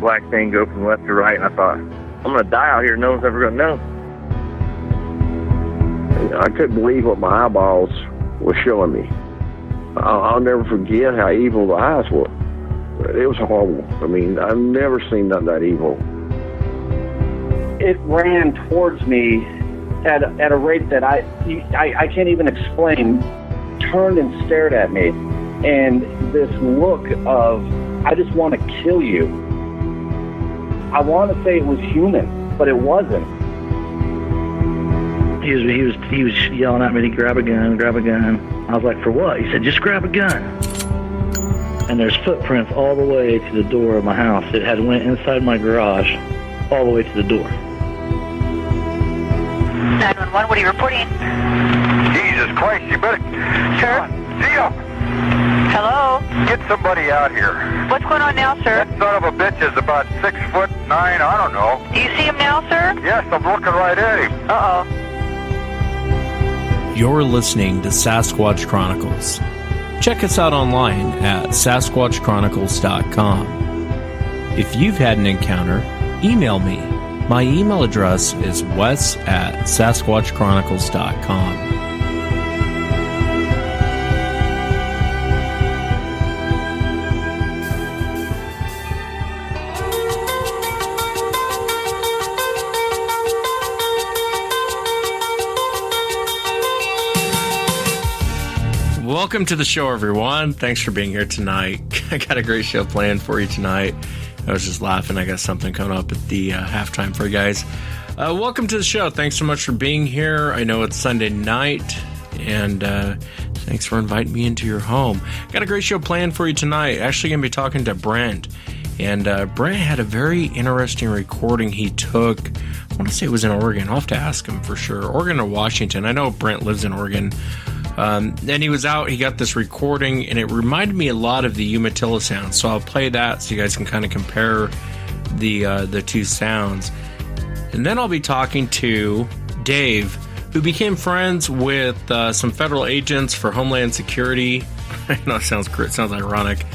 black thing go from left to right, and I thought, I'm going to die out here. No one's ever going to know. I couldn't believe what my eyeballs were showing me. I'll never forget how evil the eyes were. It was horrible. I mean, I've never seen nothing that evil. It ran towards me at a rate that I can't even explain. Turned and stared at me, and this look of, I just want to kill you. I want to say it was human, but it wasn't. He was yelling at me to grab a gun. I was like, for what? He said, just grab a gun. And there's footprints all the way to the door of my house. It had went inside my garage, all the way to the door. 911, what are you reporting? Jesus Christ, you better... Sir? Zia! Hello? Get somebody out here. What's going on now, sir? That son of a bitch is about 6'9", I don't know. Do you see him now, sir? Yes, I'm looking right at him. Uh-oh. You're listening to Sasquatch Chronicles. Check us out online at sasquatchchronicles.com. If you've had an encounter, email me. My email address is wes@sasquatchchronicles.com. Welcome to the show, everyone. Thanks for being here tonight. I got a great show planned for you tonight. I was just laughing. I got something coming up at the halftime for you guys. Welcome to the show. Thanks so much for being here. I know it's Sunday night, and thanks for inviting me into your home. Got a great show planned for you tonight. Actually going to be talking to Brent. And Brent had a very interesting recording he took. I want to say it was in Oregon. I'll have to ask him for sure. Oregon or Washington. I know Brent lives in Oregon. And he was out, he got this recording, and it reminded me a lot of the Umatilla sound. So I'll play that so you guys can kind of compare the two sounds. And then I'll be talking to Dave, who became friends with some federal agents for Homeland Security. I know it sounds ironic.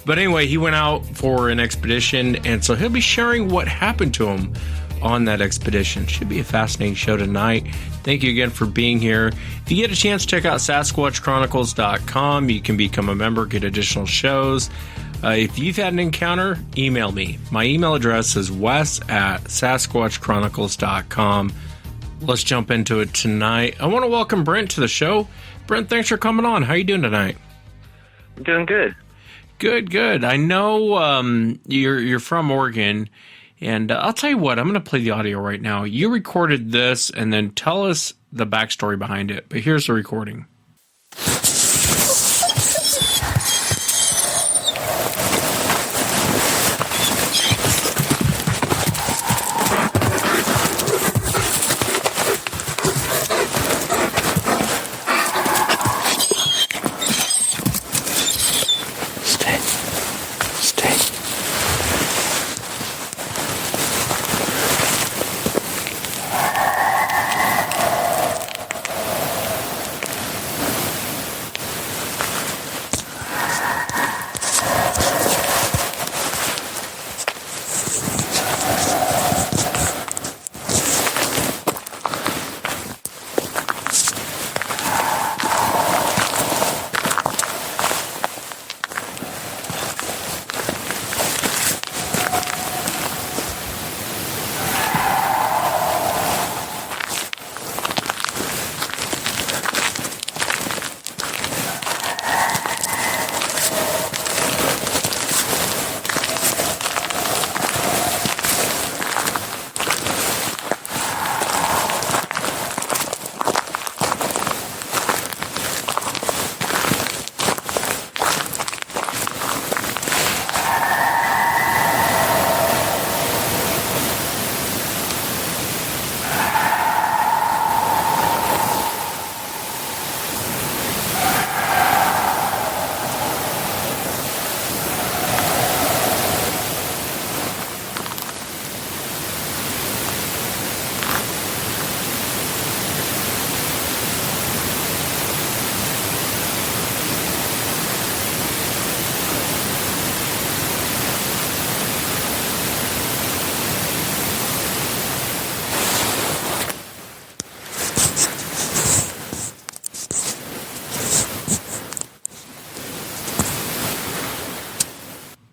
But anyway, he went out for an expedition, and so he'll be sharing what happened to him on that expedition. Should be a fascinating show tonight. Thank you again for being here. If you get a chance, check out SasquatchChronicles.com. You can become a member, get additional shows. If you've had an encounter, email me. My email address is wes@SasquatchChronicles.com. Let's jump into it tonight. I want to welcome Brent to the show. Brent, thanks for coming on. How are you doing tonight? I'm doing good. Good. I know you're from Oregon. And I'll tell you what, I'm going to play the audio right now. You recorded this, and then tell us the backstory behind it. But here's the recording.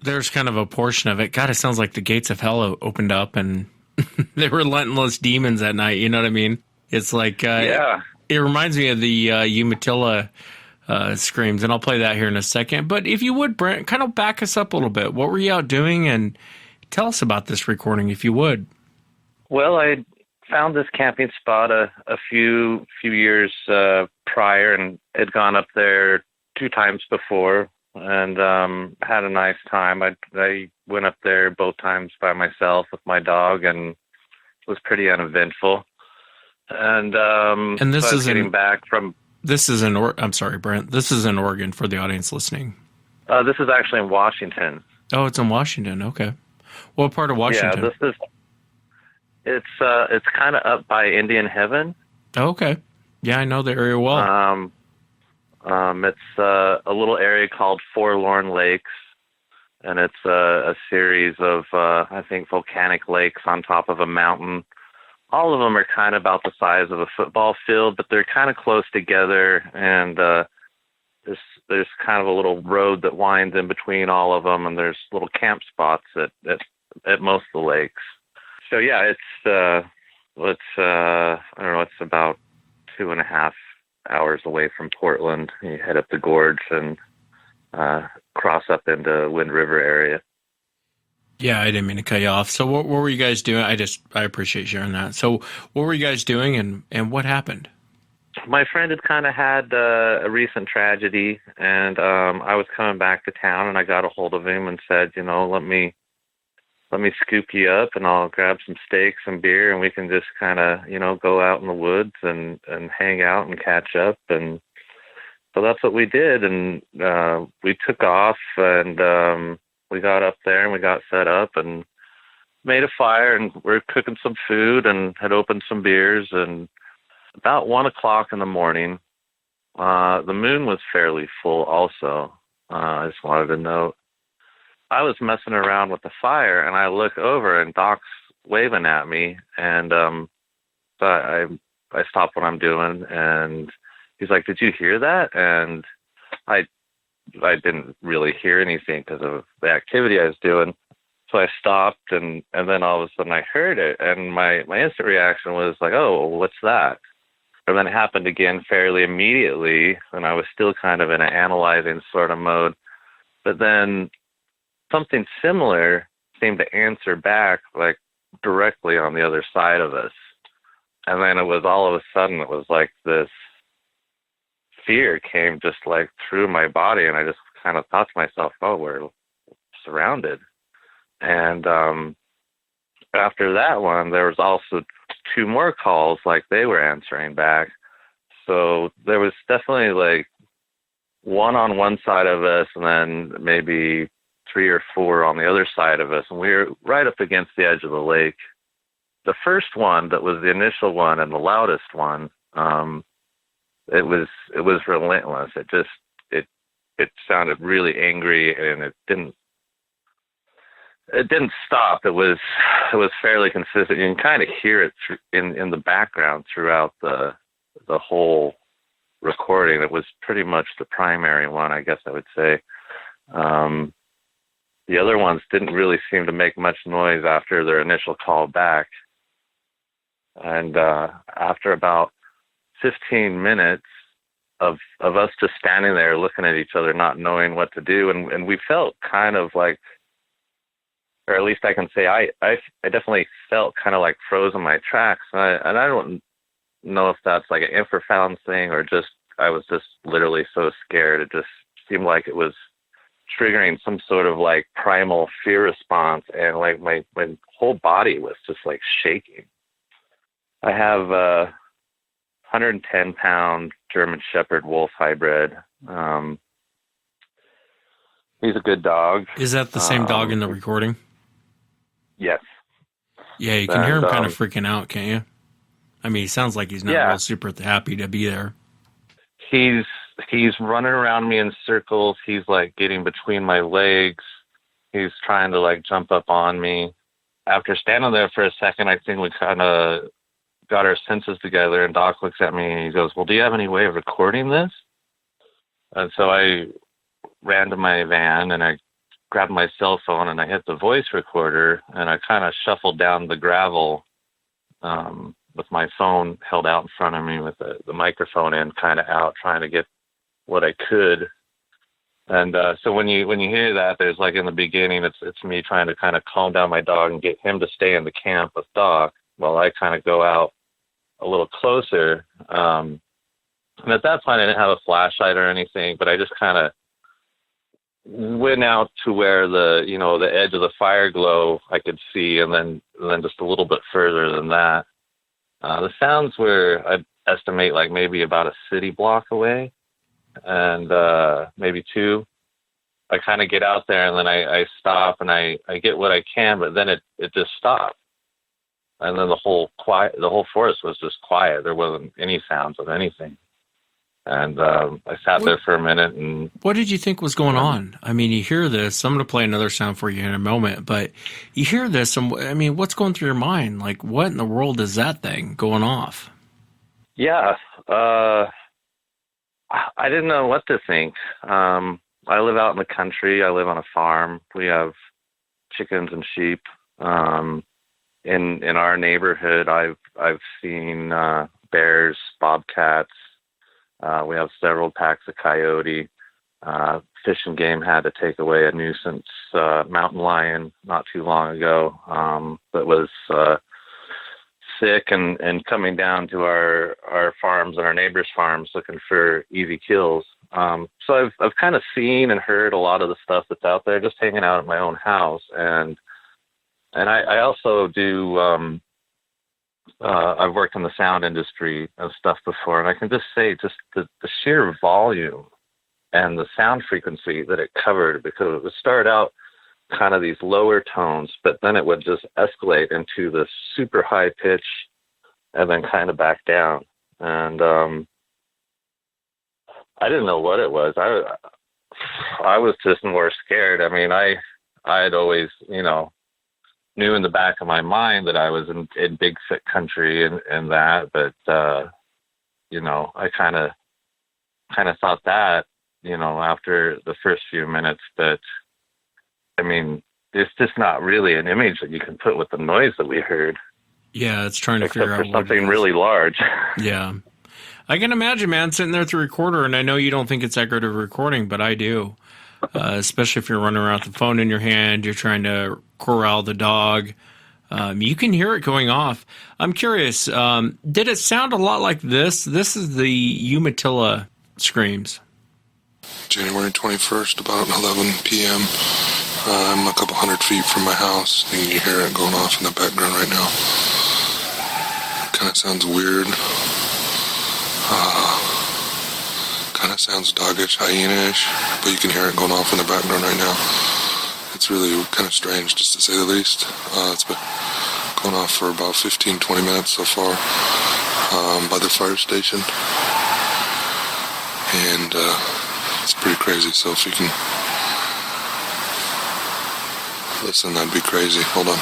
there's kind of a portion of it. God, it sounds like the gates of hell opened up and they were relentless demons at night. You know what I mean? It's like, Yeah. it reminds me of the Umatilla screams, and I'll play that here in a second. But if you would, Brent, kind of back us up a little bit. What were you out doing? And tell us about this recording, if you would. Well, I found this camping spot a few years prior and had gone up there 2 times before and had a nice time. I went up there both times by myself with my dog, and it was pretty uneventful. And this so I was is getting back from. This is in I'm sorry, Brent. This is in Oregon for the audience listening. This is actually in Washington. Oh, it's in Washington. Okay. What part of Washington? Yeah, it's kind of up by Indian Heaven. Oh, okay. Yeah, I know the area well. It's a little area called Forlorn Lakes, and it's a series of I think volcanic lakes on top of a mountain. All of them are kind of about the size of a football field, but they're kind of close together, and there's kind of a little road that winds in between all of them, and there's little camp spots at most of the lakes. So yeah, it's I don't know, it's about 2.5 hours away from Portland. You head up the gorge and cross up into Wind River area. Yeah, I didn't mean to cut you off. So what were you guys doing? I appreciate sharing that. So what were you guys doing, and what happened? My friend had kind of had a recent tragedy, and I was coming back to town, and I got a hold of him and said, let me scoop you up, and I'll grab some steaks and beer, and we can just kind of, go out in the woods and hang out and catch up. And so that's what we did, and we took off, and we got up there and we got set up and made a fire, and we're cooking some food and had opened some beers. And about 1:00 in the morning, the moon was fairly full also. I just wanted to note, I was messing around with the fire, and I look over and Doc's waving at me, and so I stop what I'm doing, and he's like, "Did you hear that?" And I didn't really hear anything because of the activity I was doing. So I stopped, and then all of a sudden I heard it, and my instant reaction was like, "Oh, what's that?" And then it happened again fairly immediately, and I was still kind of in an analyzing sort of mode. But then something similar seemed to answer back, like directly on the other side of us. And then it was all of a sudden, it was like this fear came just like through my body, and I just kind of thought to myself, "Oh, we're surrounded." And after that one, there was also 2 more calls, like they were answering back. So there was definitely like one on one side of us, and then maybe 3 or 4 on the other side of us, and we were right up against the edge of the lake. The first one, that was the initial one and the loudest one, it was relentless. It sounded really angry, and it didn't stop. It was fairly consistent. You can kind of hear it in the background throughout the whole recording. It was pretty much the primary one, I guess I would say. The other ones didn't really seem to make much noise after their initial call back. And after about 15 minutes of us just standing there looking at each other, not knowing what to do, and we felt kind of like, or at least I can say I definitely felt kind of like froze in my tracks. And I don't know if that's like an infrasound thing or just I was just literally so scared. It just seemed like it was triggering some sort of like primal fear response, and like my whole body was just like shaking. I have a 110-pound German Shepherd Wolf hybrid. He's a good dog. Is that the same dog in the recording? Yes. Yeah, you can hear him kind of freaking out, can't you? I mean, he sounds like he's not real super happy to be there. He's running around me in circles. He's like getting between my legs. He's trying to like jump up on me. After standing there for a second, I think we kind of got our senses together, and Doc looks at me and he goes, "Well, do you have any way of recording this?" And so I ran to my van and I grabbed my cell phone and I hit the voice recorder, and I kind of shuffled down the gravel with my phone held out in front of me with the microphone in kind of out, trying to get what I could. And so when you hear that, there's like in the beginning, it's me trying to kind of calm down my dog and get him to stay in the camp with Doc while I kind of go out a little closer. And at that point, I didn't have a flashlight or anything, but I just kind of went out to where the edge of the fire glow I could see, and then just a little bit further than that. The sounds were, I estimate, like maybe about a city block away, and maybe 2. I kind of get out there, and then I stop, and I get what I can, but then it just stopped. And then the whole forest was just quiet. There wasn't any sounds of anything. And I sat there for a minute. And what did you think was going on? I mean, you hear this. I'm going to play another sound for you in a moment, but you hear this, and I mean, what's going through your mind? Like, what in the world is that thing going off? Yeah, I didn't know what to think. I live out in the country. I live on a farm. We have chickens and sheep. In our neighborhood, I've seen bears, bobcats. We have several packs of coyote. Fish and Game had to take away a nuisance mountain lion not too long ago that was sick and coming down to our farms and our neighbors' farms looking for easy kills. So I've kind of seen and heard a lot of the stuff that's out there just hanging out at my own house. And I also do, I've worked in the sound industry and stuff before, and I can just say just the sheer volume and the sound frequency that it covered, because it would start out kind of these lower tones, but then it would just escalate into the super high pitch and then kind of back down. And I didn't know what it was. I was just more scared. I mean, I had always, knew in the back of my mind that I was in Bigfoot country and that, but I kind of thought that, after the first few minutes, that, I mean, it's just not really an image that you can put with the noise that we heard. Yeah, it's trying to figure out what something really large. Yeah. I can imagine, man, sitting there with the recorder, and I know you don't think it's that good of a recording, but I do. Especially if you're running around with the phone in your hand, you're trying to corral the dog. You can hear it going off. I'm curious, did it sound a lot like this? This is the Umatilla screams. January 21st, about 11 p.m. I'm a couple hundred feet from my house, and you hear it going off in the background right now. Kind of sounds weird. Kind of sounds doggish, hyena-ish, but you can hear it going off in the background right now. It's really kind of strange, just to say the least. It's been going off for about 15-20 minutes so far by the fire station. And it's pretty crazy, so if you can listen, that'd be crazy. Hold on.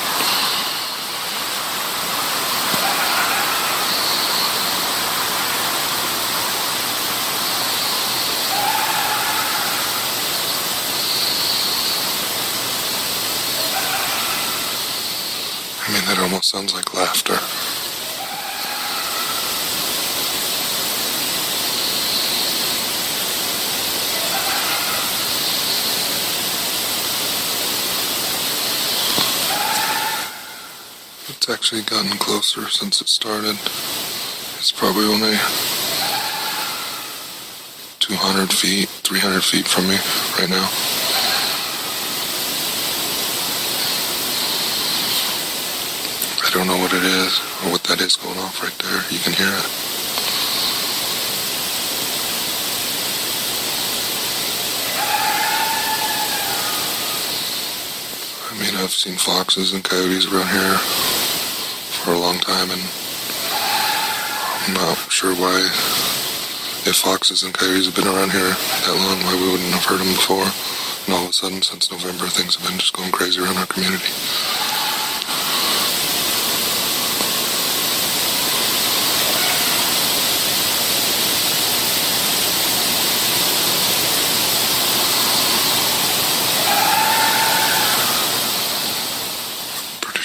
I mean, that almost sounds like laughter. It's actually gotten closer since it started. It's probably only 200 feet, 300 feet from me right now. I don't know what it is or what that is going off right there. You can hear it. I mean, I've seen foxes and coyotes around here for a long time, and I'm not sure why, if foxes and coyotes have been around here that long, why we wouldn't have heard them before. And all of a sudden, since November, things have been just going crazy around our community.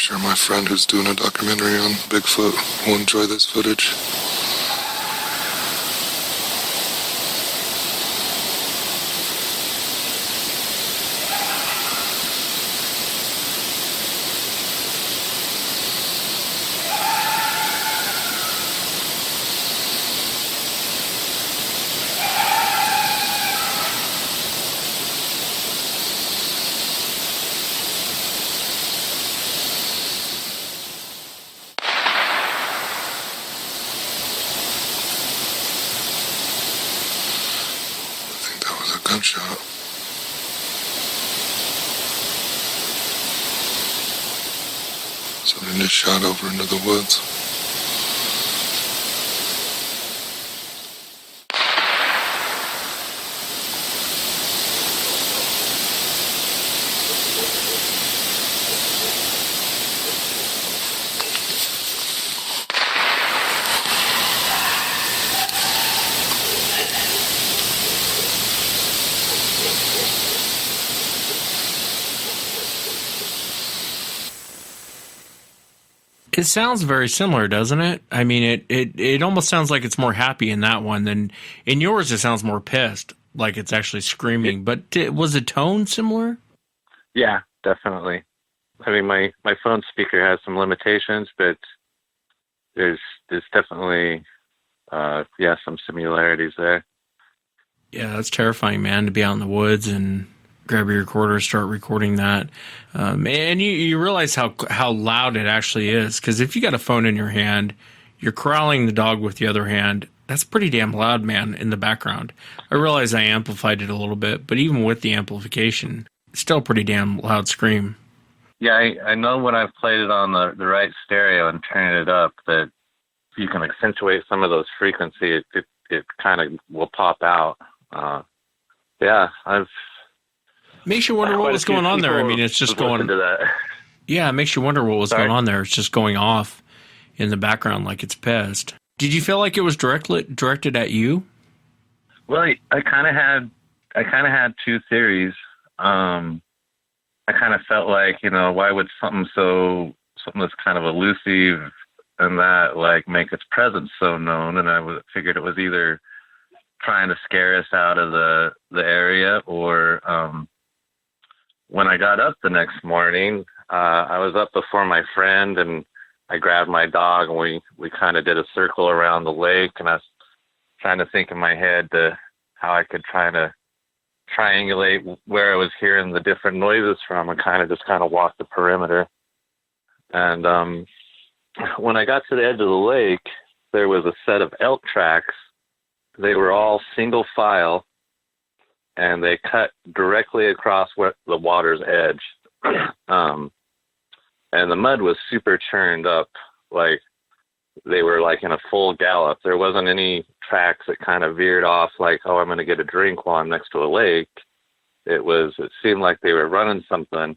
sure my friend who's doing a documentary on Bigfoot will enjoy this footage. Gunshot. Somebody just shot over into the woods. It sounds very similar, doesn't it? I mean, it almost sounds like it's more happy in that one than in yours. It sounds more pissed, like it's actually screaming. But was the tone similar? Yeah, definitely. I mean, my phone speaker has some limitations, but there's definitely some similarities there. Yeah, that's terrifying, man, to be out in the woods and grab your recorder, start recording that. And you realize how loud it actually is. Because if you got a phone in your hand, you're corralling the dog with the other hand. That's pretty damn loud, man, in the background. I realize I amplified it a little bit, but even with the amplification, it's still a pretty damn loud scream. Yeah, I know when I've played it on the right stereo and turning it up that you can accentuate some of those frequencies. It kind of will pop out. Makes you wonder what was going on there. I mean, it's just going to that. Yeah, it makes you wonder what was going on there. It's just going off in the background like it's pissed. Did you feel like it was directed at you? Well, I kind of had two theories. I kind of felt like, why would something that's kind of elusive and that like make its presence so known? And I figured it was either trying to scare us out of the area or when I got up the next morning, I was up before my friend and I grabbed my dog and we kind of did a circle around the lake, and I was trying to think in my head how I could try to triangulate where I was hearing the different noises from and kind of walk the perimeter. And when I got to the edge of the lake, there was a set of elk tracks. They were all single file, and they cut directly across the water's edge. And the mud was super churned up, like they were like in a full gallop. There wasn't any tracks that kind of veered off like, oh, I'm going to get a drink while I'm next to a lake. It seemed like they were running something,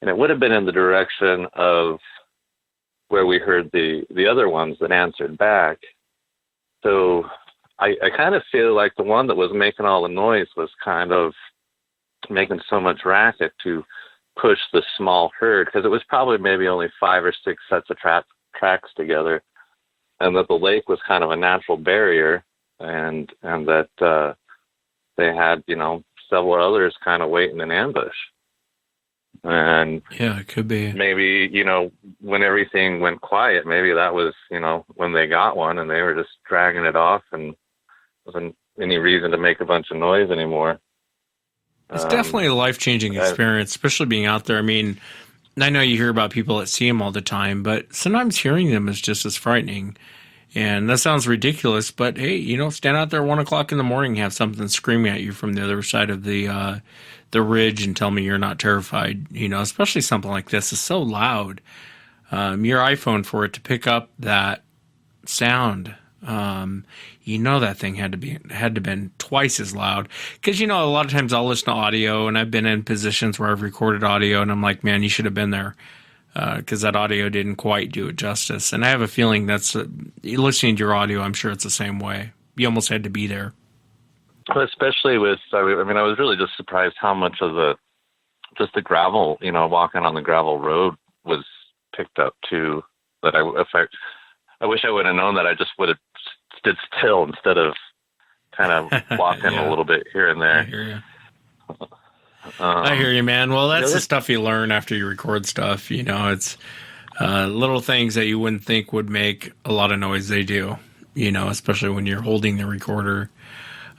and it would have been in the direction of where we heard the other ones that answered back. So I kind of feel like the one that was making all the noise was kind of making so much racket to push the small herd, because it was probably maybe only 5 or 6 sets of tracks together, and that the lake was kind of a natural barrier, and that they had, several others kind of waiting in ambush. And yeah, it could be. Maybe, when everything went quiet, maybe that was, when they got one and they were just dragging it off and wasn't any reason to make a bunch of noise anymore. It's definitely a life-changing experience, especially being out there. I mean, I know you hear about people that see them all the time, but sometimes hearing them is just as frightening. And that sounds ridiculous, but hey, stand out there 1 o'clock in the morning, have something screaming at you from the other side of the ridge and tell me you're not terrified. Especially something like this is so loud. Your iPhone, for it to pick up that sound, that thing had to been twice as loud. Because a lot of times I'll listen to audio, and I've been in positions where I've recorded audio, and I'm like, man, you should have been there, because that audio didn't quite do it justice. And I have a feeling that's listening to your audio, I'm sure it's the same way. You almost had to be there. Well, especially with, I was really just surprised how much of the gravel, walking on the gravel road was picked up too. That I wish I would have known that. I just would have stood still instead of kind of walking a little bit here and there. I hear you. I hear you, man. Well, that's the stuff you learn after you record stuff. You know, it's little things that you wouldn't think would make a lot of noise. They do. You know, especially when you're holding the recorder.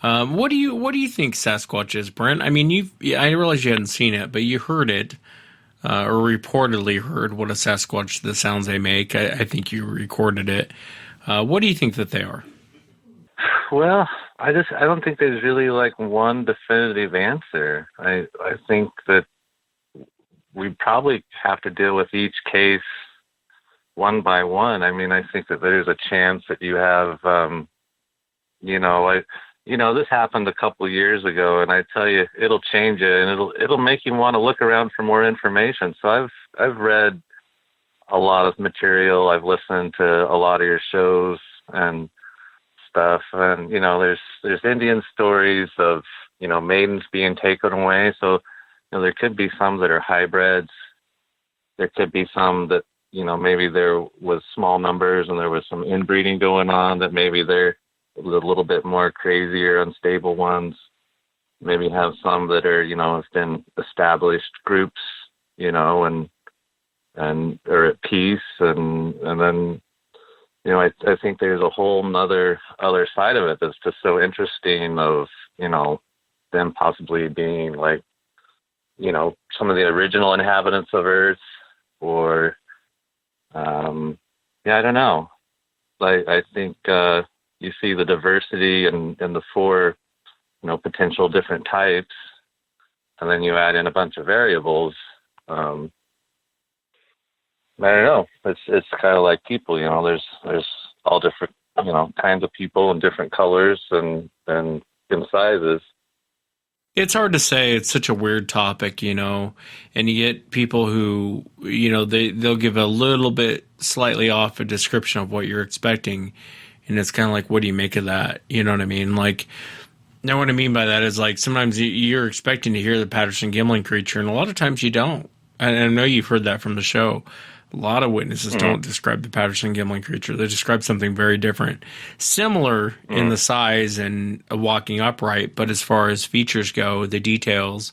What do you think Sasquatch is, Brent? I mean, I realize you hadn't seen it, but you heard it, or reportedly heard what a Sasquatch, the sounds they make. I think you recorded it. What do you think that they are? Well, I don't think there's really like one definitive answer. I think that we probably have to deal with each case one by one. I mean, I think that there's a chance that you have, this happened a couple of years ago, and I tell you, it'll change you, and it'll make you want to look around for more information. So I've read a lot of material. I've listened to a lot of your shows and stuff, and there's Indian stories of maidens being taken away. So there could be some that are hybrids. There could be some that maybe there was small numbers and there was some inbreeding going on, that maybe they're a little bit more crazy or unstable ones. Maybe have some that are have been established groups, and are at peace, and then I think there's a whole other side of it that's just so interesting, of them possibly being like some of the original inhabitants of Earth, or I don't know. Like, I think you see the diversity in the four potential different types, and then you add in a bunch of variables. I don't know. It's kind of like people, there's all different, kinds of people and different colors and in sizes. It's hard to say. It's such a weird topic, and you get people who, they'll give a little bit slightly off a description of what you're expecting. And it's kind of like, what do you make of that? You know what I mean? Like, now what I mean by that is, like, sometimes you're expecting to hear the Patterson-Gimlin creature, and a lot of times you don't. And I know you've heard that from the show. A lot of witnesses don't describe the Patterson-Gimlin creature. They describe something very different. Similar in the size and walking upright, but as far as features go, the details,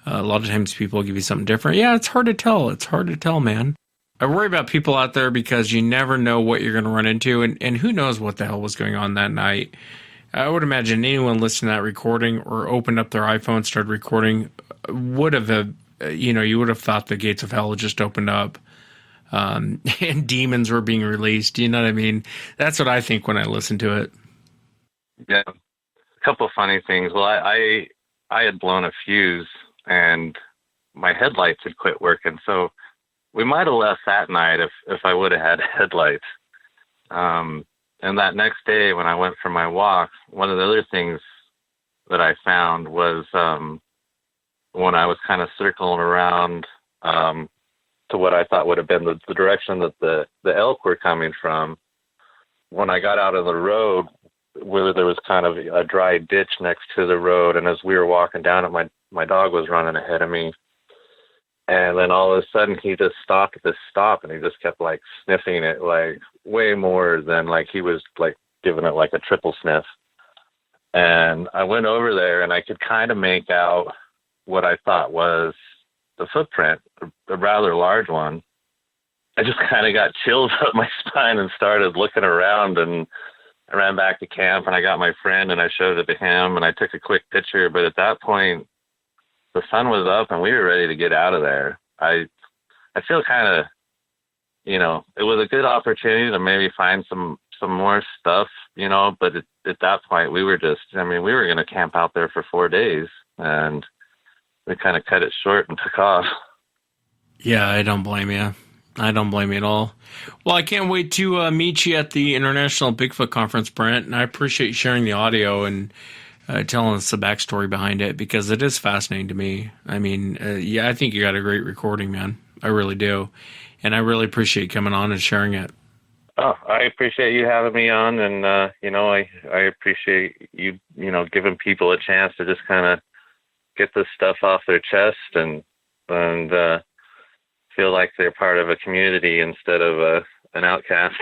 a lot of times people give you something different. Yeah, it's hard to tell. It's hard to tell, man. I worry about people out there because you never know what you're going to run into, and who knows what the hell was going on that night. I would imagine anyone listening to that recording or opened up their iPhone, started recording, would have, you would have thought the gates of hell had just opened up, and demons were being released. You know what I mean? That's what I think when I listen to it. Yeah. A couple of funny things. Well, I had blown a fuse, and my headlights had quit working, so we might have left that night if I would have had headlights. And that next day when I went for my walk, one of the other things that I found was when I was kind of circling around to what I thought would have been the direction that the elk were coming from. When I got out of the road, where there was kind of a dry ditch next to the road, and as we were walking down it, my dog was running ahead of me. And then all of a sudden he just stopped at this stop, and he just kept like sniffing it, like way more than like he was like giving it like a triple sniff. And I went over there, and I could kind of make out what I thought was the footprint, a rather large one. I just kind of got chills up my spine and started looking around, and I ran back to camp, and I got my friend and I showed it to him, and I took a quick picture. But at that point, the sun was up and we were ready to get out of there. I feel kind of, it was a good opportunity to maybe find some more stuff, but at that point we were we were going to camp out there for 4 days, and we kind of cut it short and took off. Yeah, I don't blame you. I don't blame you at all. Well, I can't wait to meet you at the International Bigfoot Conference, Brent, and I appreciate you sharing the audio and telling us the backstory behind it, because it is fascinating to me. I mean, I think you got a great recording, man. I really do. And I really appreciate you coming on and sharing it. Oh, I appreciate you having me on, and, I appreciate you, giving people a chance to just kind of get this stuff off their chest and feel like they're part of a community instead of an outcast.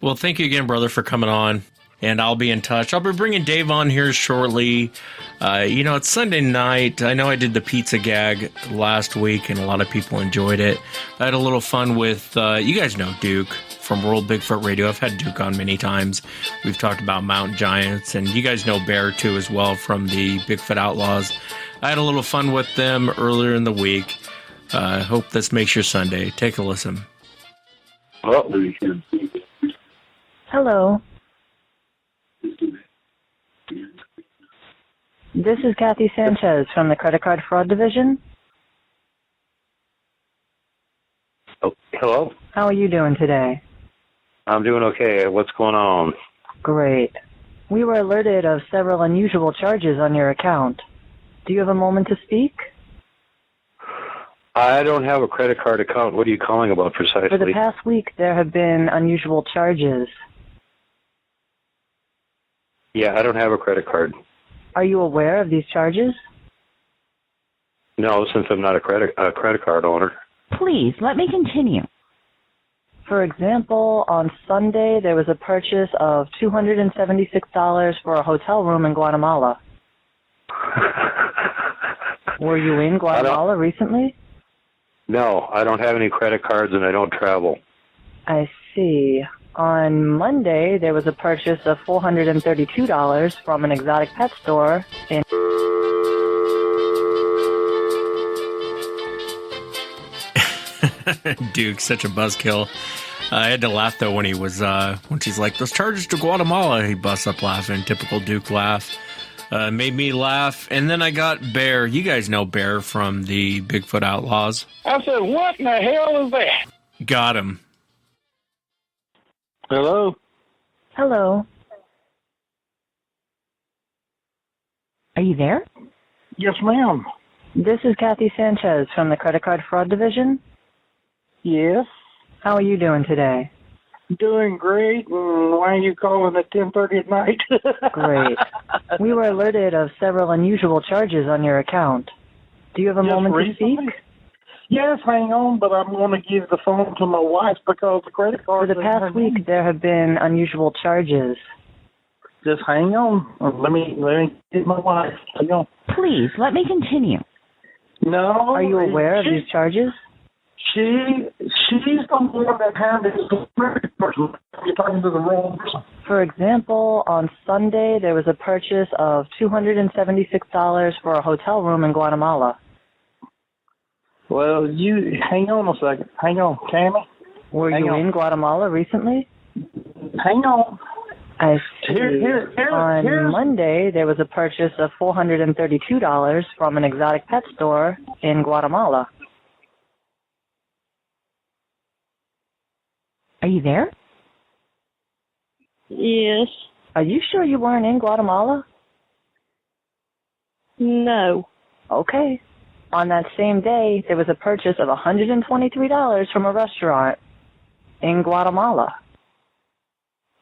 Well, thank you again, brother, for coming on. And I'll be in touch. I'll be bringing Dave on here shortly. It's Sunday night. I know I did the pizza gag last week, and a lot of people enjoyed it. I had a little fun with, you guys know Duke from World Bigfoot Radio. I've had Duke on many times. We've talked about mountain giants, and you guys know Bear, too, as well, from the Bigfoot Outlaws. I had a little fun with them earlier in the week. Hope this makes your Sunday. Take a listen. Hello. This is Kathy Sanchez from the Credit Card Fraud Division. Oh, hello? How are you doing today? I'm doing okay. What's going on? Great. We were alerted of several unusual charges on your account. Do you have a moment to speak? I don't have a credit card account. What are you calling about precisely? For the past week, there have been unusual charges. Yeah, I don't have a credit card. Are you aware of these charges? No, since I'm not a credit card owner. Please, let me continue. For example, on Sunday, there was a purchase of $276 for a hotel room in Guatemala. Were you in Guatemala recently? No, I don't have any credit cards and I don't travel. I see. On Monday, there was a purchase of $432 from an exotic pet store in... Duke, such a buzzkill. I had to laugh, though, when he was, when she's like, those charges to Guatemala, he busts up laughing. Typical Duke laugh. Made me laugh. And then I got Bear. You guys know Bear from the Bigfoot Outlaws. I said, what in the hell is that? Got him. Hello? Hello. Are you there? Yes, ma'am. This is Kathy Sanchez from the Credit Card Fraud Division. Yes. How are you doing today? Doing great. Why are you calling at 10:30 at night? Great. We were alerted of several unusual charges on your account. Do you have a moment to speak? Yes, hang on, but I'm going to give the phone to my wife because the credit card... For the past week, there have been unusual charges. Just hang on. Let me get my wife. Hang on. Please, let me continue. No. Are you aware of these charges? She's the one that handles the credit card. You're talking to the wrong person. For example, on Sunday, there was a purchase of $276 for a hotel room in Guatemala. Well, you hang on a second. Hang on, Tammy. Were you in Guatemala recently? Hang on. I see. On Monday, there was a purchase of $432 from an exotic pet store in Guatemala. Are you there? Yes. Are you sure you weren't in Guatemala? No. Okay. On that same day, there was a purchase of $123 from a restaurant in Guatemala.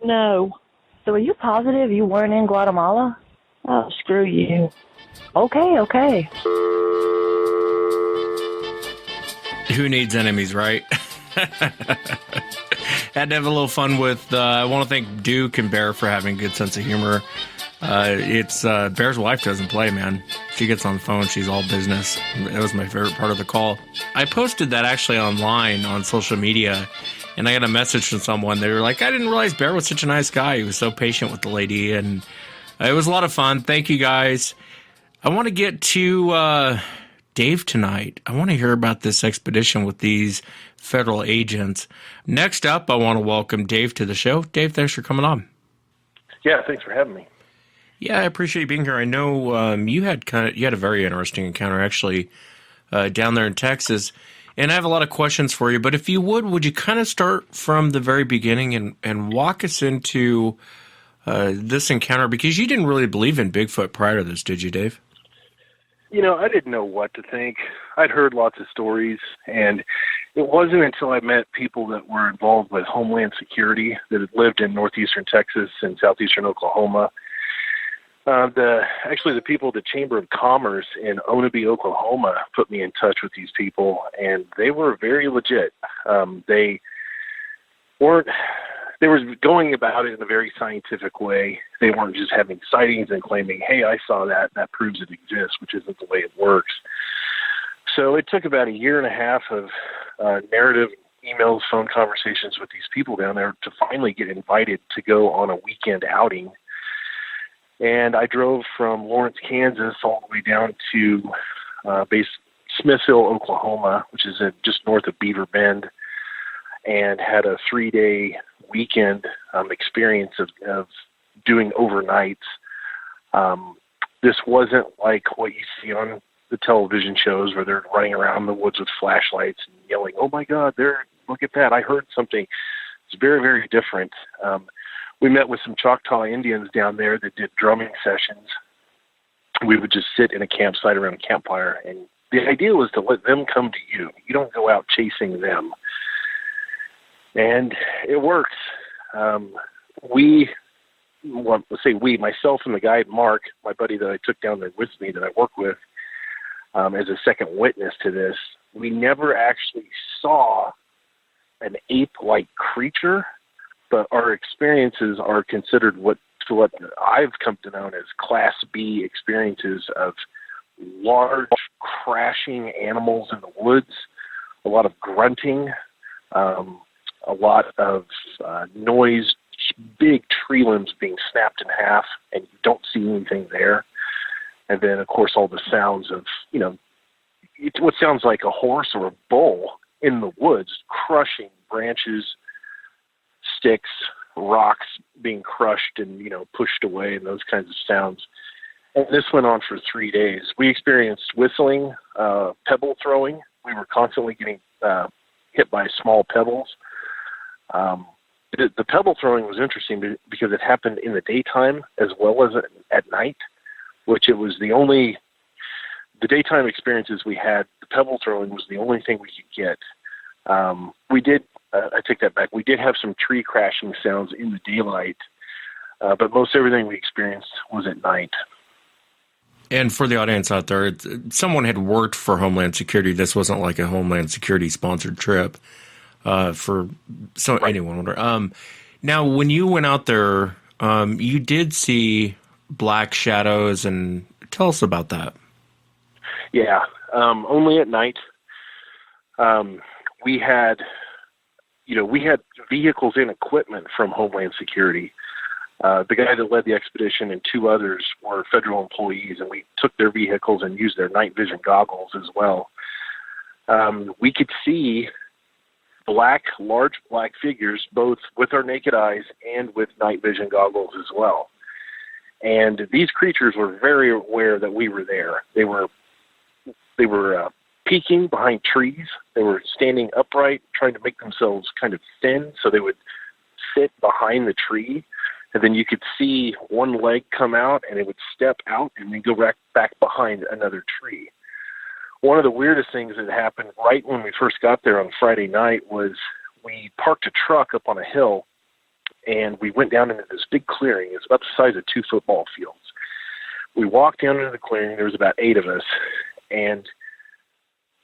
No. So are you positive you weren't in Guatemala? Oh, screw you. Okay. Who needs enemies, right? Had to have a little fun with, I want to thank Duke and Bear for having a good sense of humor. Bear's wife doesn't play, man. She gets on the phone, she's all business. That was my favorite part of the call. I posted that actually online on social media, and I got a message from someone. They were like, I didn't realize Bear was such a nice guy. He was so patient with the lady, and it was a lot of fun. Thank you, guys. I want to get to Dave tonight. I want to hear about this expedition with these federal agents. Next up, I want to welcome Dave to the show. Dave, thanks for coming on. Yeah, thanks for having me. Yeah, I appreciate you being here. I know you had a very interesting encounter actually down there in Texas, and I have a lot of questions for you. But if you would you kind of start from the very beginning and walk us into this encounter, because you didn't really believe in Bigfoot prior to this, did you, Dave? You know, I didn't know what to think. I'd heard lots of stories, and it wasn't until I met people that were involved with Homeland Security that had lived in northeastern Texas and southeastern Oklahoma. The people at the Chamber of Commerce in Onabe, Oklahoma, put me in touch with these people, and they were very legit. They were going about it in a very scientific way. They weren't just having sightings and claiming, "Hey, I saw that. That proves it exists," which isn't the way it works. So it took about a year and a half of narrative emails, phone conversations with these people down there to finally get invited to go on a weekend outing. And I drove from Lawrence, Kansas, all the way down to Smithville, Oklahoma, which is just north of Beaver Bend, and had a 3-day weekend experience of doing overnights. This wasn't like what you see on the television shows where they're running around the woods with flashlights and yelling, "Oh my God, look at that, I heard something." It's very, very different. We met with some Choctaw Indians down there that did drumming sessions. We would just sit in a campsite around a campfire, and the idea was to let them come to you. You don't go out chasing them. And it works. Myself and the guide Mark, my buddy that I took down there with me that I work with, as a second witness to this, we never actually saw an ape-like creature, but our experiences are considered what I've come to know as Class B experiences of large crashing animals in the woods, a lot of grunting, a lot of noise, big tree limbs being snapped in half, and you don't see anything there. And then, of course, all the sounds of, what sounds like a horse or a bull in the woods, crushing branches, sticks, rocks being crushed and, pushed away, and those kinds of sounds. And this went on for 3 days. We experienced whistling, pebble throwing. We were constantly getting hit by small pebbles. The pebble throwing was interesting because it happened in the daytime as well as at night, which it was the daytime experiences we had. The pebble throwing was the only thing we could get. I take that back. We did have some tree crashing sounds in the daylight, but most everything we experienced was at night. And for the audience out there, someone had worked for Homeland Security. This wasn't like a Homeland Security sponsored trip anyone wonder. Now, when you went out there, you did see black shadows, and tell us about that. Yeah, only at night. We had vehicles and equipment from Homeland Security. The guy that led the expedition and 2 others were federal employees, and we took their vehicles and used their night vision goggles as well. We could see large black figures, both with our naked eyes and with night vision goggles as well. And these creatures were very aware that we were there. They were peeking behind trees. They were standing upright, trying to make themselves kind of thin so they would sit behind the tree. And then you could see one leg come out, and it would step out and then go back behind another tree. One of the weirdest things that happened right when we first got there on Friday night was we parked a truck up on a hill, and we went down into this big clearing. It's about the size of 2 football fields. We walked down into the clearing. There was about 8 of us, and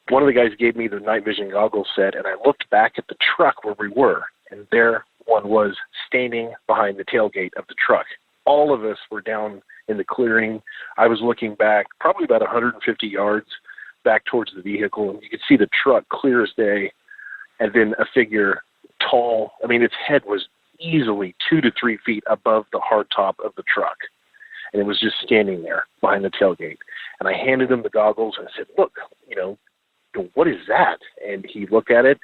one of the guys gave me the night vision goggles set, and I looked back at the truck where we were, and there one was standing behind the tailgate of the truck. All of us were down in the clearing. I was looking back probably about 150 yards back towards the vehicle, and you could see the truck clear as day, and then a figure tall. I mean, its head was easily 2 to 3 feet above the hardtop of the truck, and it was just standing there behind the tailgate. And I handed him the goggles and I said, "Look, what is that?" And he looked at it,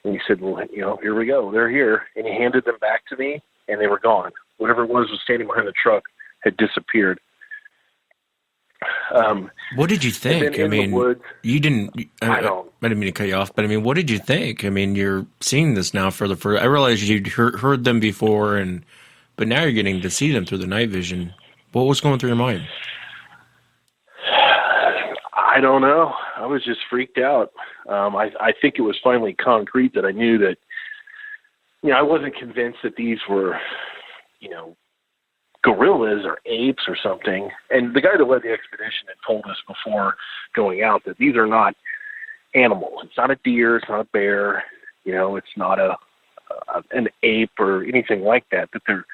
and he said, "Well, here we go. They're here." And he handed them back to me, and they were gone. Whatever it was standing behind the truck had disappeared. What did you think? I mean, you didn't. I didn't mean to cut you off, but I mean, what did you think? I mean, you're seeing this now for the first. I realized you'd heard them before, but now you're getting to see them through the night vision. What was going through your mind? I don't know. I was just freaked out. I think it was finally concrete that I knew that. I wasn't convinced that these were, gorillas or apes or something. And the guy that led the expedition had told us before going out that these are not animals. It's not a deer. It's not a bear. It's not an ape or anything like that. That they're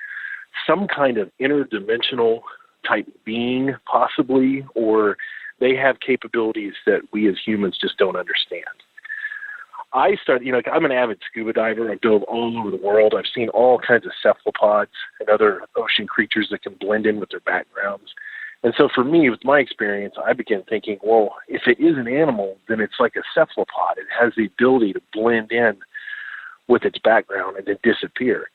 some kind of interdimensional type being, possibly, or they have capabilities that we as humans just don't understand. I started, I'm an avid scuba diver. I've dove all over the world. I've seen all kinds of cephalopods and other ocean creatures that can blend in with their backgrounds. And so for me, with my experience, I began thinking, well, if it is an animal, then it's like a cephalopod. It has the ability to blend in with its background and then disappear.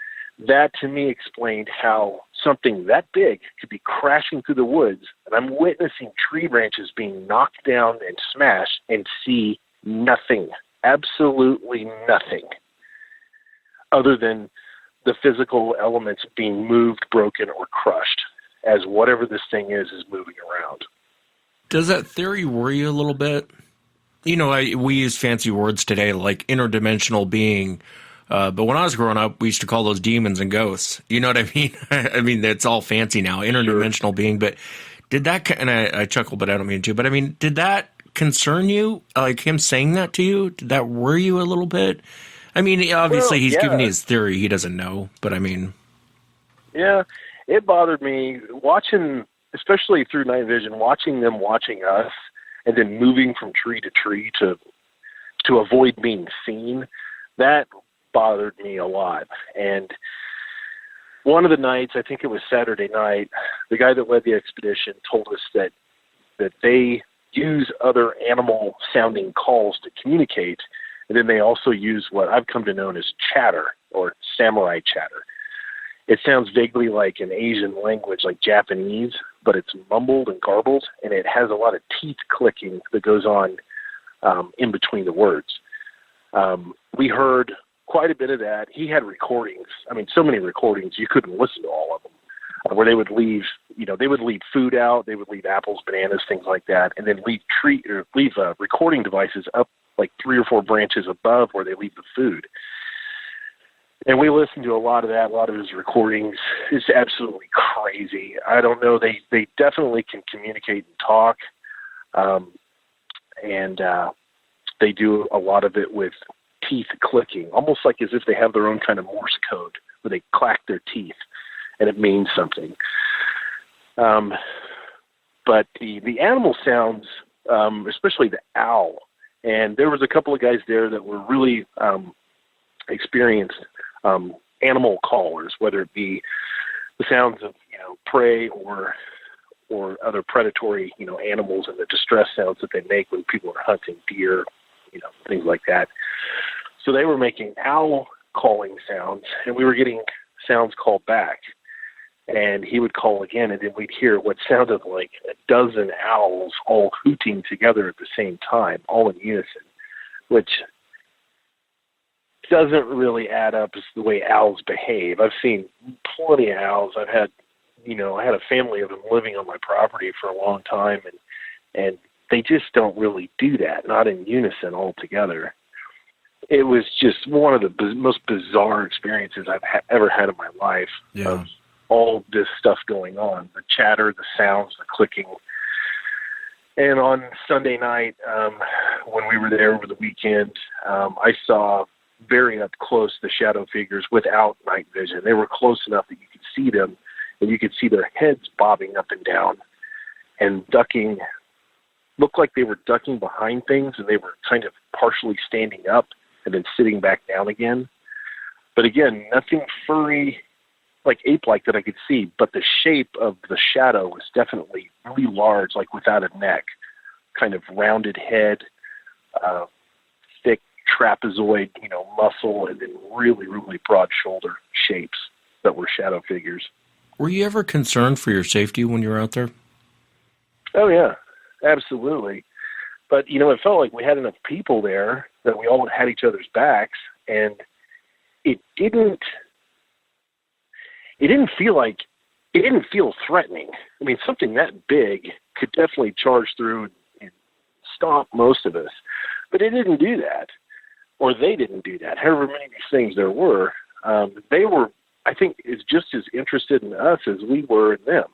That to me explained how something that big could be crashing through the woods, and I'm witnessing tree branches being knocked down and smashed and see nothing, absolutely nothing, other than the physical elements being moved, broken, or crushed as whatever this thing is moving around. Does that theory worry you a little bit? We use fancy words today like interdimensional being. But when I was growing up, we used to call those demons and ghosts. You know what I mean? I mean, that's all fancy now, interdimensional being. But did that, and I chuckle, but I don't mean to, but I mean, did that concern you? Like him saying that to you? Did that worry you a little bit? I mean, obviously he's giving his theory. He doesn't know, but I mean. Yeah, it bothered me watching, especially through night vision, watching them watching us and then moving from tree to tree to avoid being seen. That bothered me a lot. And one of the nights, I think it was Saturday night, the guy that led the expedition told us that they use other animal sounding calls to communicate, and then they also use what I've come to know as chatter or samurai chatter. It sounds vaguely like an Asian language like Japanese, but it's mumbled and garbled, and it has a lot of teeth clicking that goes on in between the words. We heard quite a bit of that. He had recordings. I mean, so many recordings, you couldn't listen to all of them, where they would leave, they would leave food out. They would leave apples, bananas, things like that, and then leave recording devices up like 3 or 4 branches above where they leave the food. And we listened to a lot of that, a lot of his recordings. It's absolutely crazy. I don't know. They definitely can communicate and talk. And they do a lot of it with teeth clicking, almost like as if they have their own kind of Morse code where they clack their teeth and it means something. But the animal sounds, especially the owl, and there was a couple of guys there that were really experienced animal callers, whether it be the sounds of prey or other predatory animals, and the distress sounds that they make when people are hunting deer, things like that. So they were making owl calling sounds, and we were getting sounds called back. And he would call again, and then we'd hear what sounded like a dozen owls all hooting together at the same time, all in unison, which doesn't really add up as the way owls behave. I've seen plenty of owls. I had a family of them living on my property for a long time, and they just don't really do that, not in unison altogether. It was just one of the most bizarre experiences I've ever had in my life. Yeah. All this stuff going on, the chatter, the sounds, the clicking. And on Sunday night, when we were there over the weekend, I saw very up close the shadow figures without night vision. They were close enough that you could see them, and you could see their heads bobbing up and down and ducking. Looked like they were ducking behind things, and they were kind of partially standing up and then sitting back down again. But again, nothing furry, like ape-like that I could see, but the shape of the shadow was definitely really large, like without a neck, kind of rounded head, thick trapezoid, muscle, and then really, really broad shoulder shapes that were shadow figures. Were you ever concerned for your safety when you were out there? Oh, yeah, absolutely. But, it felt like we had enough people there that we all had each other's backs, and it didn't feel threatening. I mean, something that big could definitely charge through and stomp most of us, but it didn't do that, or they didn't do that. However many of these things there were, they were I think, is just as interested in us as we were in them.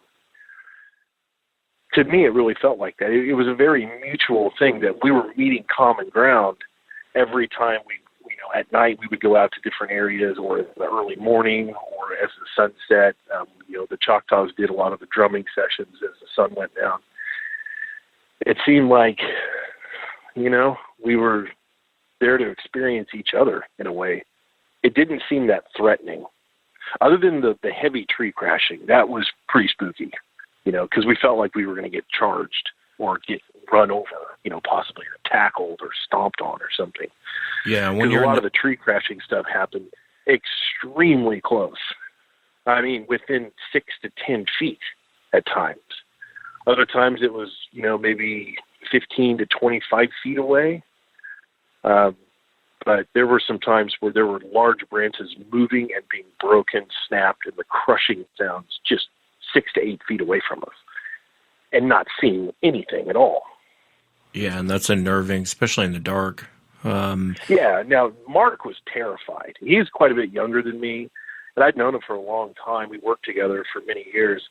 To me, it really felt like that. It was a very mutual thing that we were meeting common ground every time at night we would go out to different areas, or in the early morning, or as the sun set. The Choctaws did a lot of the drumming sessions as the sun went down. It seemed like, we were there to experience each other in a way. It didn't seem that threatening. Other than the heavy tree crashing, that was pretty spooky, because we felt like we were going to get charged or get run over, possibly or tackled or stomped on or something. Yeah, when a lot of the tree crashing stuff happened extremely close. I mean, within 6 to 10 feet at times. Other times it was, maybe 15 to 25 feet away. But there were some times where there were large branches moving and being broken, snapped, and the crushing sounds just 6 to 8 feet away from us, and not seeing anything at all. Yeah, and that's unnerving, especially in the dark. Yeah, now Mark was terrified. He's quite a bit younger than me, and I'd known him for a long time. We worked together for many years,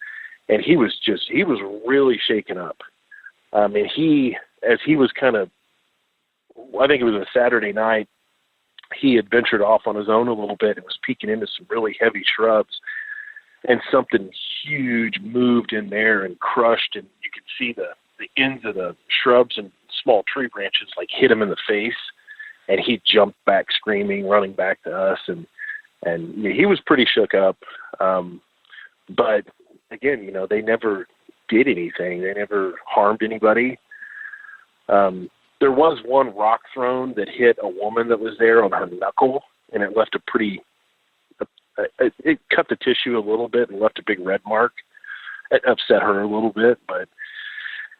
and he was really shaken up. And as he was kind of, I think it was a Saturday night, he had ventured off on his own a little bit and was peeking into some really heavy shrubs, and something huge moved in there and crushed, and you could see the ends of the shrubs and small tree branches hit him in the face, and he jumped back screaming, running back to us, and he was pretty shook up. But again, they never did anything. They never harmed anybody. There was one rock thrown that hit a woman that was there on her knuckle, and it left it cut the tissue a little bit and left a big red mark. It upset her a little bit,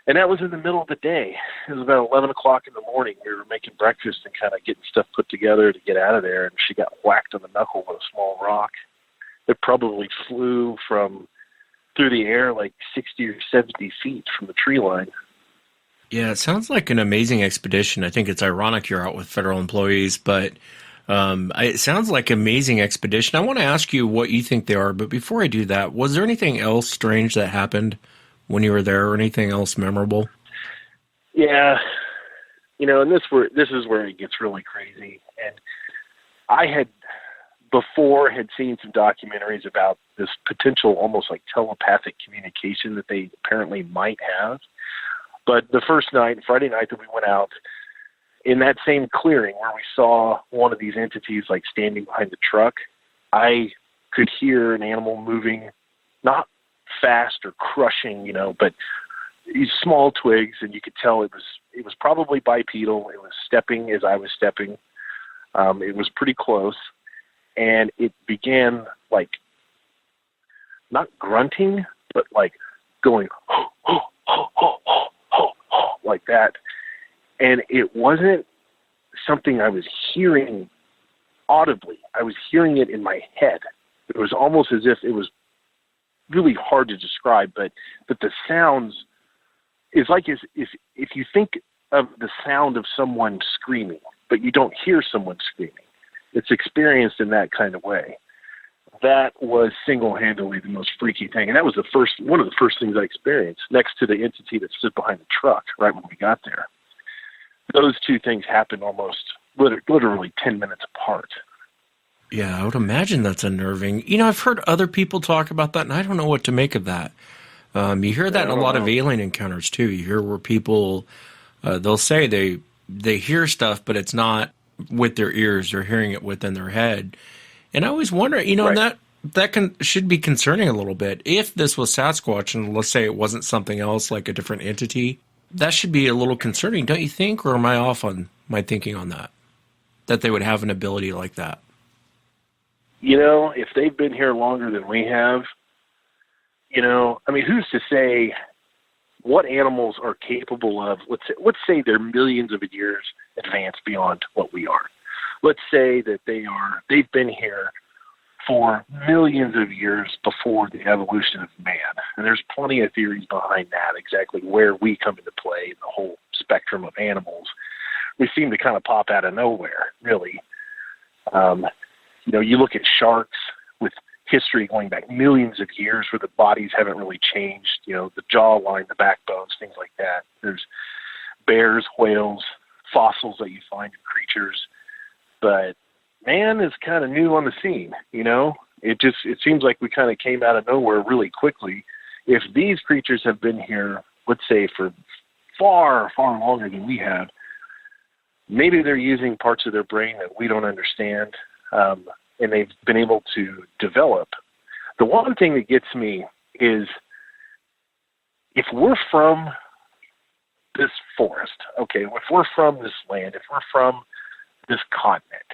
and that was in the middle of the day. It was about 11 o'clock in the morning. We were making breakfast and kind of getting stuff put together to get out of there, and she got whacked on the knuckle with a small rock. It probably flew through the air 60 or 70 feet from the tree line. Yeah, it sounds like an amazing expedition. I think it's ironic you're out with federal employees, but it sounds like an amazing expedition. I want to ask you what you think they are, but before I do that, was there anything else strange that happened when you were there, or anything else memorable? Yeah, and this is where it gets really crazy. And I had before seen some documentaries about this potential almost like telepathic communication that they apparently might have. But the first night, Friday night that we went out, in that same clearing where we saw one of these entities standing behind the truck, I could hear an animal moving, not fast or crushing, but these small twigs, and you could tell it was probably bipedal. It was stepping as I was stepping. It was pretty close, and it began not grunting, but going ho, ho, ho, ho, ho, ho, ho, like that. And it wasn't something I was hearing audibly. I was hearing it in my head. It was almost as if it was really hard to describe, but the sounds is if you think of the sound of someone screaming, but you don't hear someone screaming. It's experienced in that kind of way. That was single-handedly the most freaky thing, and that was one of the first things I experienced, next to the entity that stood behind the truck right when we got there. Those two things happened almost literally 10 minutes apart. Yeah, I would imagine that's unnerving. I've heard other people talk about that, and I don't know what to make of that. You hear that in a lot of alien encounters, too. You hear where people, they'll say they hear stuff, but it's not with their ears. They're hearing it within their head. And I always wonder, right. that should be concerning a little bit. If this was Sasquatch, and let's say it wasn't something else, like a different entity, that should be a little concerning, don't you think? Or am I off on my thinking on that? That they would have an ability like that? If they've been here longer than we have, who's to say what animals are capable of? Let's say they're millions of years advanced beyond what we are. Let's say that they've been here for millions of years before the evolution of man. And there's plenty of theories behind that, exactly where we come into play in the whole spectrum of animals. We seem to kind of pop out of nowhere, really. You look at sharks with history going back millions of years where the bodies haven't really changed, the jawline, the backbones, things like that. There's bears, whales, fossils that you find in creatures. But man is kind of new on the scene, It seems like we kind of came out of nowhere really quickly. If these creatures have been here, let's say, for far, far longer than we have, maybe they're using parts of their brain that we don't understand, and they've been able to develop. The one thing that gets me is if we're from this forest, okay, if we're from this land, if we're from this continent,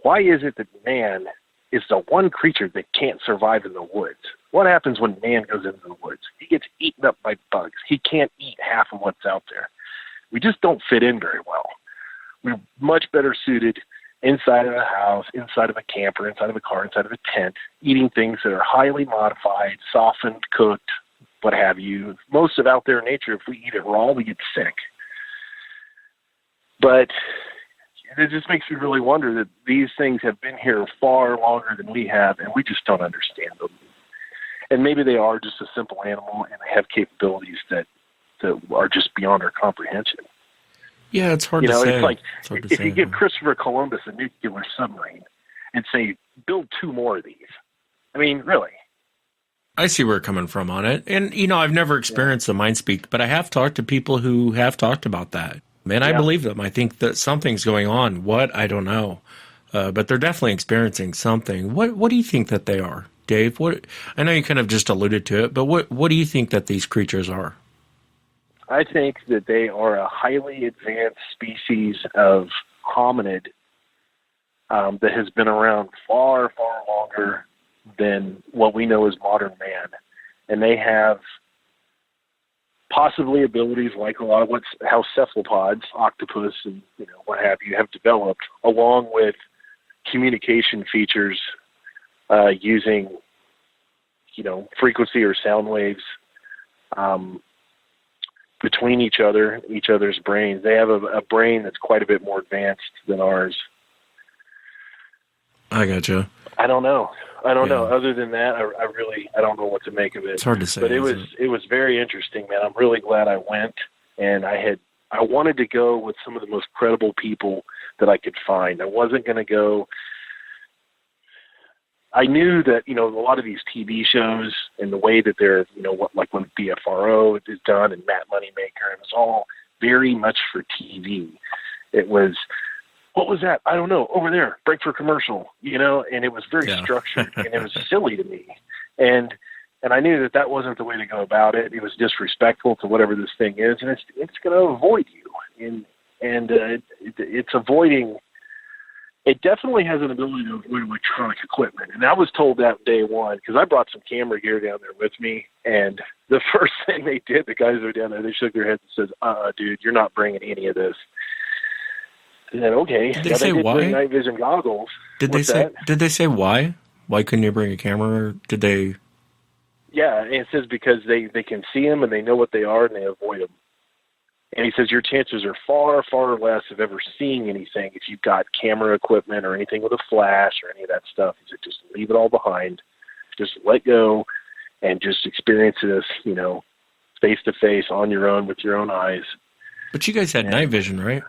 why is it that man is the one creature that can't survive in the woods? What happens when man goes into the woods? He gets eaten up by bugs. He can't eat half of what's out there. We just don't fit in very well. We're much better suited inside of a house, inside of a camper, inside of a car, inside of a tent, eating things that are highly modified, softened, cooked, what have you. Most of out there in nature, if we eat it raw, we get sick. But it just makes me really wonder that these things have been here far longer than we have, and we just don't understand them. And maybe they are just a simple animal, and they have capabilities that are just beyond our comprehension. Yeah, it's hard to say. It's like if you give Christopher Columbus a nuclear submarine and say, build 2 more of these. I mean, really. I see where you're coming from on it. And, I've never experienced the mind speak, but I have talked to people who have talked about that. And I believe them. I think that something's going on. What? I don't know. But they're definitely experiencing something. What do you think that they are, Dave? I know you kind of just alluded to it, but what do you think that these creatures are? I think that they are a highly advanced species of hominid that has been around far, far longer than what we know as modern man. And they have possibly abilities like a lot of how cephalopods, octopus, and what have you, have developed, along with communication features using, frequency or sound waves between each other's brains. They have a brain that's quite a bit more advanced than ours. I gotcha. I don't know. Other than that, I don't know what to make of it. It's hard to say. But it was very interesting, man. I'm really glad I went, and I wanted to go with some of the most credible people that I could find. I wasn't going to go. I knew that, a lot of these TV shows and the way that they're, like when BFRO is done and Matt Moneymaker, it was all very much for TV. It was, what was that? I don't know. Over there, break for commercial, and it was very structured and it was silly to me. And I knew that wasn't the way to go about it. It was disrespectful to whatever this thing is, and it's going to avoid you. And it's avoiding. It definitely has an ability to avoid electronic equipment. And I was told that day one, because I brought some camera gear down there with me. And the first thing they did, the guys that were down there, they shook their heads and said, dude, you're not bringing any of this. And then, okay. Did they say why? Bring night vision goggles. Did they say why? Why couldn't you bring a camera? Or did they? Yeah, and it says because they can see them and they know what they are and they avoid them. And he says your chances are far, far less of ever seeing anything if you've got camera equipment or anything with a flash or any of that stuff. He said just leave it all behind. Just let go and just experience this, face to face on your own with your own eyes. But you guys had night vision, right?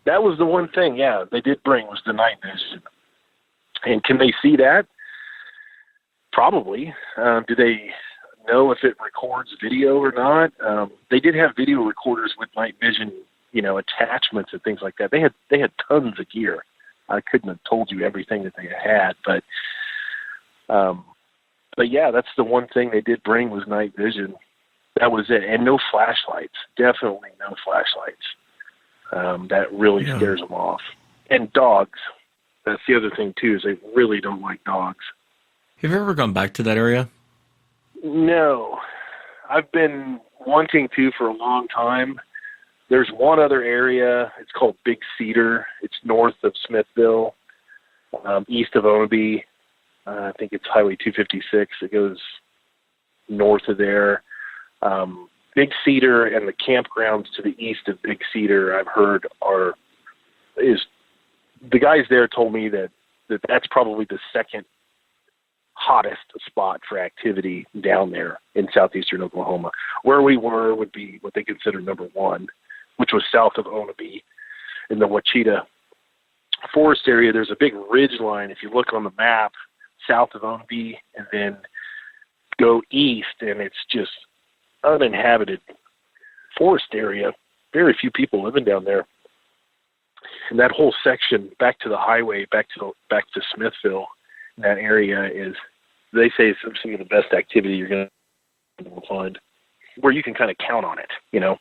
That was the one thing, they did bring was the night vision. And can they see that? Probably. Do they know if it records video or not? They did have video recorders with night vision, attachments and things like that. They had tons of gear. I couldn't have told you everything that they had, but yeah, that's the one thing they did bring was night vision. That was it, and no flashlights. Definitely no flashlights. That really scares them off. And dogs. That's the other thing too, is they really don't like dogs. Have you ever gone back to that area? No, I've been wanting to for a long time. There's one other area. It's called Big Cedar. It's north of Smithville, east of Omaby. I think it's Highway 256. It goes north of there. Big Cedar and the campgrounds to the east of Big Cedar, I've heard the guys there told me that's probably the second hottest spot for activity down there in southeastern Oklahoma. Where we were would be what they consider number one, which was south of Onabee in the Wachita forest area. There's a big ridge line, if you look on the map, south of Onabee, and then go east, and it's just uninhabited forest area. Very few people living down there. And that whole section back to the highway, back to Smithville, that area is, they say, some of the best activity you're going to find, where you can kind of count on it, you know.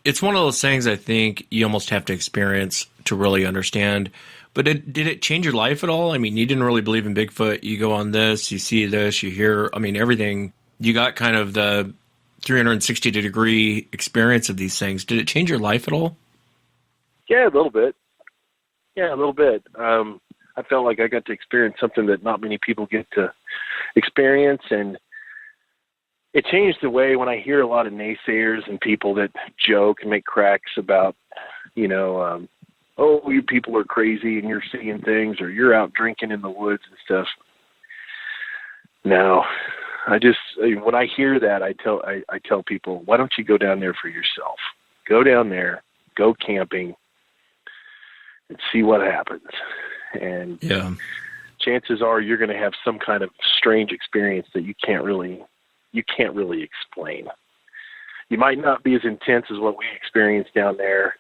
It's one of those things I think you almost have to experience to really understand. But did it change your life at all? I mean, you didn't really believe in Bigfoot. You go on this, you see this, you hear, I mean, everything. You got kind of the 360-degree experience of these things. Did it change your life at all? Yeah, a little bit. I felt like I got to experience something that not many people get to experience, and it changed the way when I hear a lot of naysayers and people that joke and make cracks about, you know, oh, you people are crazy and you're seeing things, or you're out drinking in the woods and stuff. No, when I hear that, I tell people, why don't you go down there for yourself? Go down there, go camping, and see what happens. And chances are you're going to have some kind of strange experience that you can't really explain. You might not be as intense as what we experienced down there,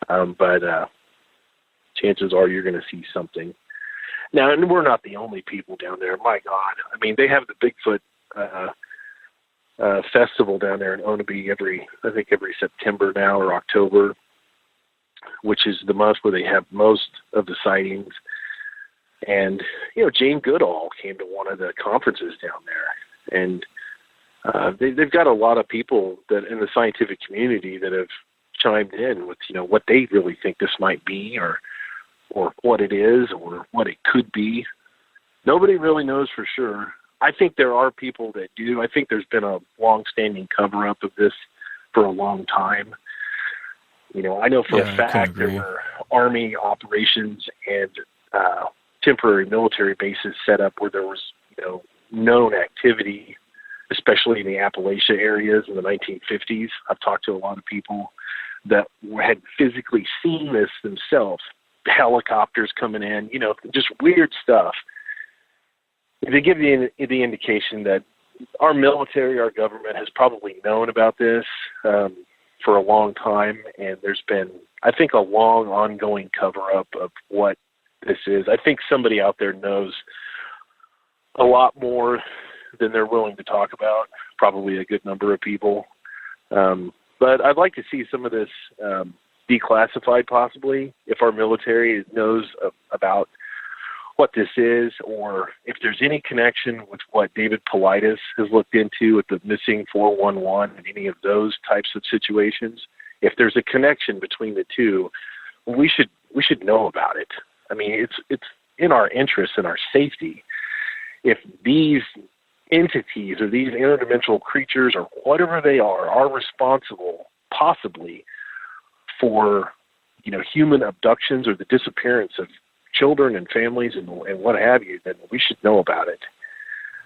but chances are you're going to see something. Now, and we're not the only people down there. My God, I mean, they have the Bigfoot festival down there in Onabee every September now, or October, which is the month where they have most of the sightings. And, you know, Jane Goodall came to one of the conferences down there, and they've got a lot of people that in the scientific community that have chimed in with, you know, what they really think this might be, or what it is, or what it could be. Nobody really knows for sure. I think there are people that do. I think there's been a long-standing cover-up of this for a long time. You know, I know for a fact there were Army operations and temporary military bases set up where there was, you know, known activity, especially in the Appalachia areas in the 1950s. I've talked to a lot of people that had physically seen this themselves. Helicopters coming in, you know, just weird stuff. They give you the indication that our military, our government has probably known about this for a long time, and there's been, I think, a long ongoing cover-up of what this is. I think somebody out there knows a lot more than they're willing to talk about, probably a good number of people. But I'd like to see some of this declassified, possibly, if our military knows about what this is, or if there's any connection with what David Paulides has looked into with the missing 411 and any of those types of situations. If there's a connection between the two, we should know about it. I mean, it's in our interest and our safety. If these entities or these interdimensional creatures or whatever they are responsible, possibly, for, you know, human abductions or the disappearance of children and families and what have you, then we should know about it.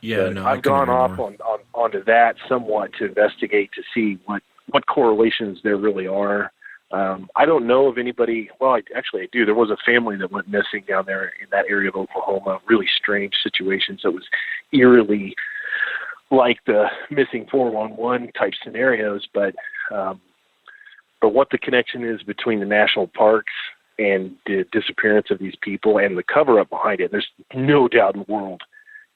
Yeah, but no, I've gone off onto that somewhat to investigate to see what correlations there really are. I don't know of anybody. Well, I do. There was a family that went missing down there in that area of Oklahoma. Really strange situations. That was eerily like the missing 411 type scenarios, but what the connection is between the national parks and the disappearance of these people and the cover-up behind it, there's no doubt in the world.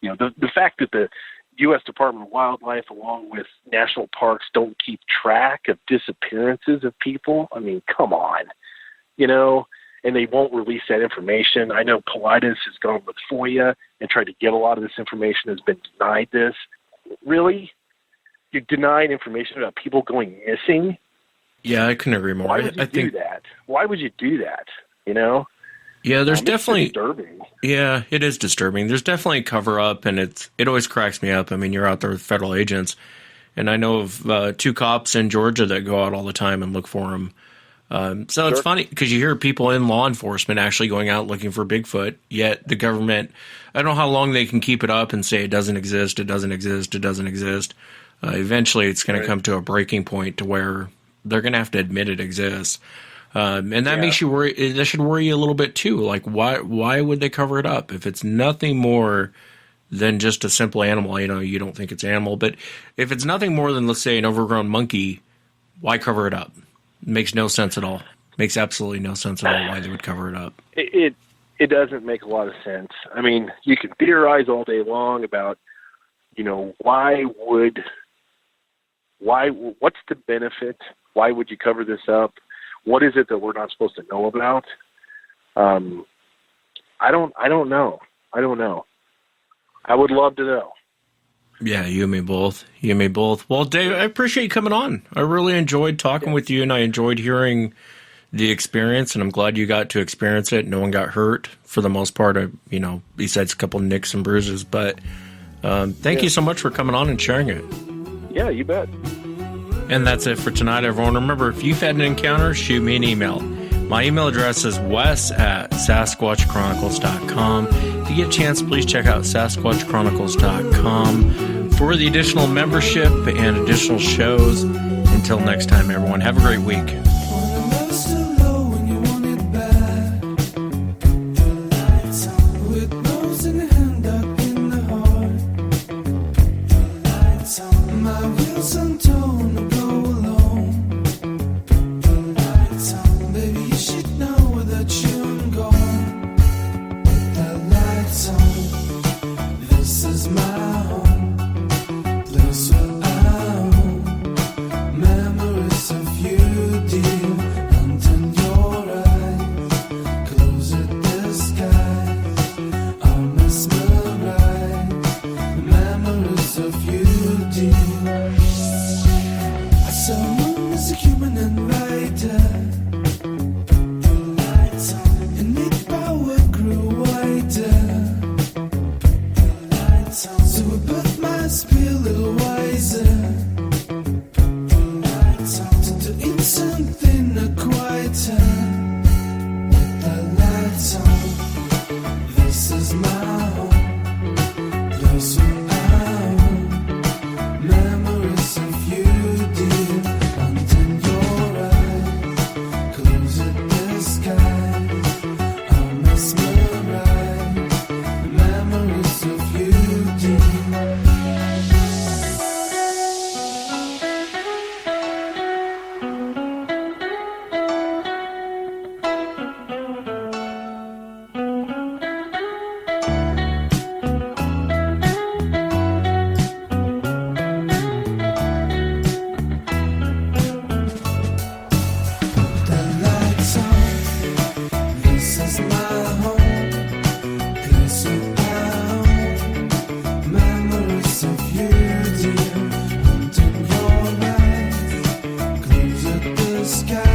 You know, the fact that the U.S. Department of Wildlife, along with national parks, don't keep track of disappearances of people, I mean, come on, you know, and they won't release that information. I know Paulides has gone with FOIA and tried to get a lot of this information, has been denied this. Really? You're denied information about people going missing? Yeah, I couldn't agree more. Why would you do that? Why would you do that, you know? Yeah, there's definitely disturbing. Yeah, it is disturbing. There's definitely a cover-up, and it always cracks me up. I mean, you're out there with federal agents, and I know of 2 cops in Georgia that go out all the time and look for them. So it's funny because you hear people in law enforcement actually going out looking for Bigfoot, yet the government, I don't know how long they can keep it up and say it doesn't exist, it doesn't exist, it doesn't exist. Eventually it's going to come to a breaking point to where they're going to have to admit it exists. And that makes you worry. That should worry you a little bit too. Like, why would they cover it up if it's nothing more than just a simple animal? You know, you don't think it's an animal, but if it's nothing more than, let's say, an overgrown monkey, why cover it up? It makes no sense at all. Makes absolutely no sense at all why they would cover it up. It doesn't make a lot of sense. I mean, you can theorize all day long about, you know, what's the benefit? Why would you cover this up? What is it that we're not supposed to know about? I don't know. I don't know. I would love to know. Yeah, you and me both. You and me both. Well, Dave, I appreciate you coming on. I really enjoyed talking with you, and I enjoyed hearing the experience, and I'm glad you got to experience it. No one got hurt for the most part, you know, besides a couple nicks and bruises. But thank you so much for coming on and sharing it. Yeah, you bet. And that's it for tonight, everyone. Remember, if you've had an encounter, shoot me an email. My email address is wes@sasquatchchronicles.com. If you get a chance, please check out sasquatchchronicles.com for the additional membership and additional shows. Until next time, everyone, have a great week. Sky